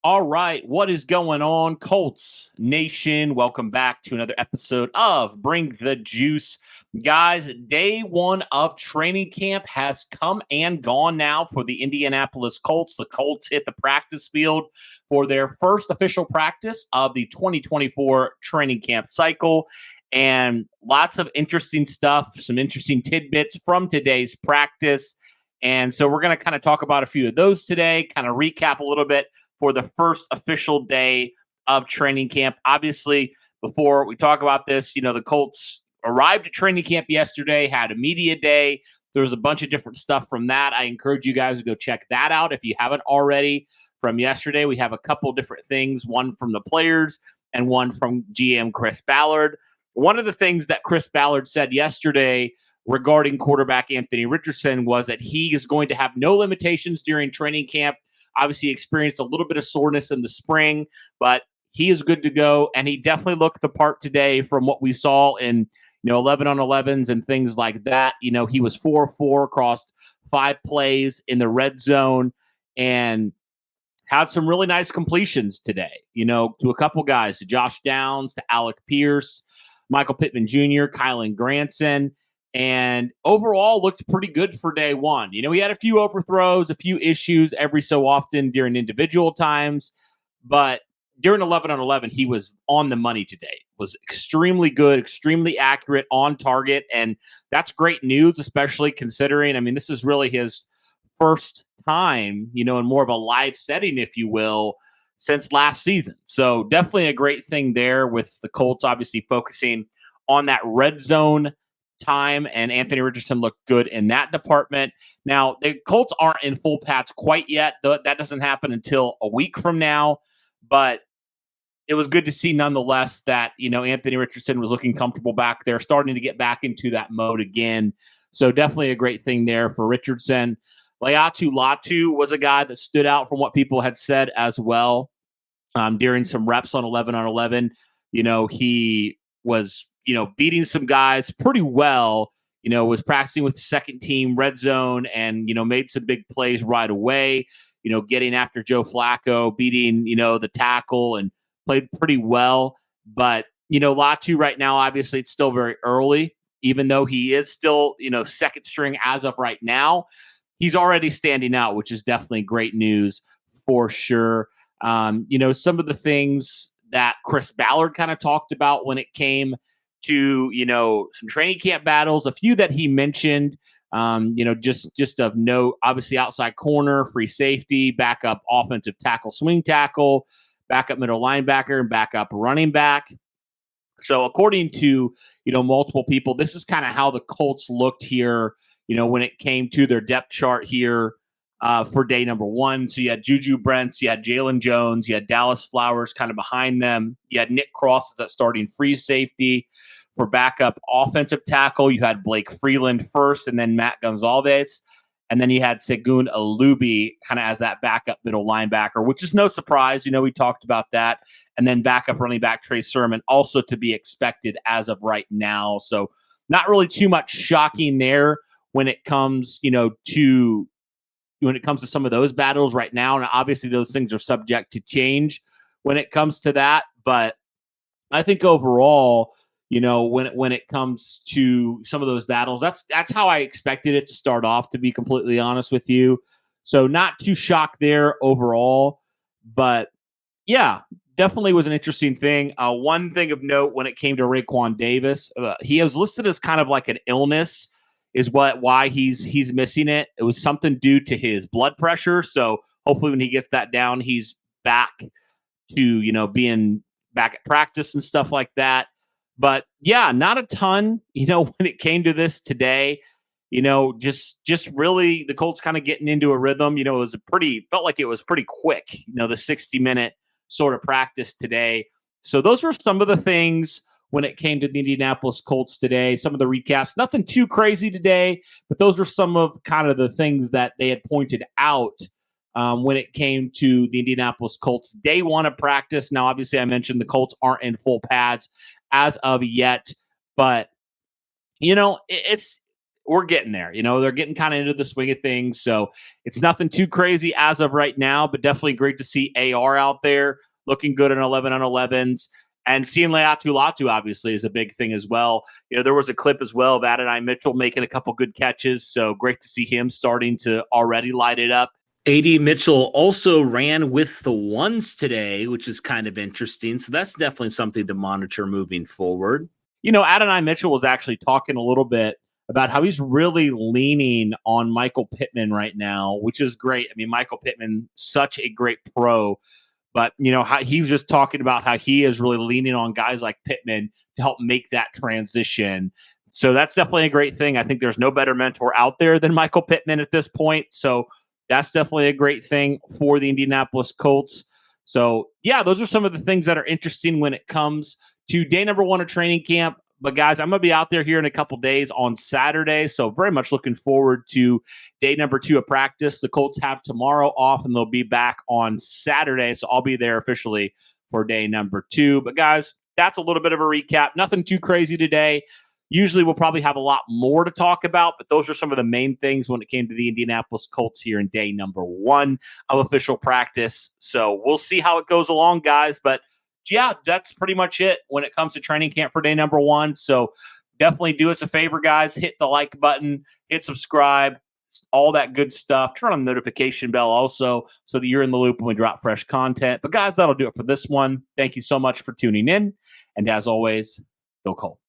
All right, what is going on, Colts Nation? Welcome back to another episode of Bring the Juice. Guys, day one of training camp has come and gone now for the Indianapolis Colts. The Colts hit the practice field for their first official practice of the 2024 training camp cycle. And lots of interesting stuff, some interesting tidbits from today's practice. And so we're going to kind of talk about a few of those today, kind of recap a little bit for the first official day of training camp. Obviously, before we talk about this, the Colts arrived at training camp yesterday, had a media day. There was a bunch of different stuff from that. I encourage you guys to go check that out if you haven't already. From yesterday, we have a couple different things, one from the players and one from GM Chris Ballard. One of the things that Chris Ballard said yesterday regarding quarterback Anthony Richardson was that he is going to have no limitations during training camp. Obviously experienced a little bit of soreness in the spring, but he is good to go. And he definitely looked the part today from what we saw in, 11 on 11s and things like that. He was 4-4 across 5 plays in the red zone and had some really nice completions today, to a couple guys, to Josh Downs, to Alec Pierce, Michael Pittman Jr., Kylan Granson. And overall looked pretty good for day one. He had a few overthrows, a few issues every so often during individual times, but during 11 on 11, he was on the money today. Was extremely good, extremely accurate, on target, and that's great news, especially considering, this is really his first time, in more of a live setting, if you will, since last season. So definitely a great thing there with the Colts obviously focusing on that red zone time, and Anthony Richardson looked good in that department. Now, the Colts aren't in full pads quite yet. That doesn't happen until a week from now, but it was good to see nonetheless that, Anthony Richardson was looking comfortable back there, starting to get back into that mode again. So definitely a great thing there for Richardson. Latu was a guy that stood out from what people had said as well during some reps on 11 on 11. He was beating some guys pretty well, was practicing with the second team red zone and, made some big plays right away, getting after Joe Flacco, beating, the tackle and played pretty well. But, Latu right now, obviously it's still very early, even though he is still, second string as of right now. He's already standing out, which is definitely great news for sure. Some of the things that Chris Ballard kind of talked about when it came to, some training camp battles, a few that he mentioned, just of note, obviously outside corner, free safety, backup offensive tackle, swing tackle, backup middle linebacker, and backup running back. So according to, multiple people, this is kind of how the Colts looked here, when it came to their depth chart here for day number one. So you had Juju Brents, you had Jalen Jones, you had Dallas Flowers kind of behind them. You had Nick Cross as that starting free safety. For backup offensive tackle, you had Blake Freeland first and then Matt Gonzalez. And then you had Segun Alubi kind of as that backup middle linebacker, which is no surprise. We talked about that. And then backup running back Trey Sermon also to be expected as of right now. So not really too much shocking there when it comes, to some of those battles right now. And obviously those things are subject to change when it comes to that. But I think overall, when it comes to some of those battles, that's how I expected it to start off, to be completely honest with you. So not too shocked there overall, but yeah, definitely was an interesting thing. One thing of note when it came to Raekwon Davis, he was listed as kind of like an illness is why he's missing it. It was something due to his blood pressure. So hopefully when he gets that down, he's back to, being back at practice and stuff like that. But yeah, not a ton, when it came to this today, just really the Colts kind of getting into a rhythm. Felt like it was pretty quick, the 60-minute sort of practice today. So those were some of the things when it came to the Indianapolis Colts today. Some of the recaps, nothing too crazy today, but those were some of kind of the things that they had pointed out when it came to the Indianapolis Colts day one of practice. Now, obviously, I mentioned the Colts aren't in full pads as of yet, but it's we're getting there. They're getting kind of into the swing of things. So it's nothing too crazy as of right now, but definitely great to see AR out there looking good in 11 on 11s. And seeing Latu obviously is a big thing as well. There was a clip as well of Adonai Mitchell making a couple good catches. So great to see him starting to already light it up. AD Mitchell also ran with the ones today, which is kind of interesting. So that's definitely something to monitor moving forward. Adonai Mitchell was actually talking a little bit about how he's really leaning on Michael Pittman right now, which is great. I mean, Michael Pittman, such a great pro. But, how he was just talking about how he is really leaning on guys like Pittman to help make that transition. So that's definitely a great thing. I think there's no better mentor out there than Michael Pittman at this point. So that's definitely a great thing for the Indianapolis Colts. So, yeah, those are some of the things that are interesting when it comes to day number 1 of training camp. But, guys, I'm going to be out there here in a couple days on Saturday. So very much looking forward to day number 2 of practice. The Colts have tomorrow off, and they'll be back on Saturday. So I'll be there officially for day number 2. But, guys, that's a little bit of a recap. Nothing too crazy today. Usually we'll probably have a lot more to talk about, but those are some of the main things when it came to the Indianapolis Colts here in day number 1 of official practice. So we'll see how it goes along, guys. But, yeah, that's pretty much it when it comes to training camp for day number 1. So definitely do us a favor, guys. Hit the like button, hit subscribe, all that good stuff. Turn on the notification bell also so that you're in the loop when we drop fresh content. But, guys, that'll do it for this one. Thank you so much for tuning in. And as always, go Colts.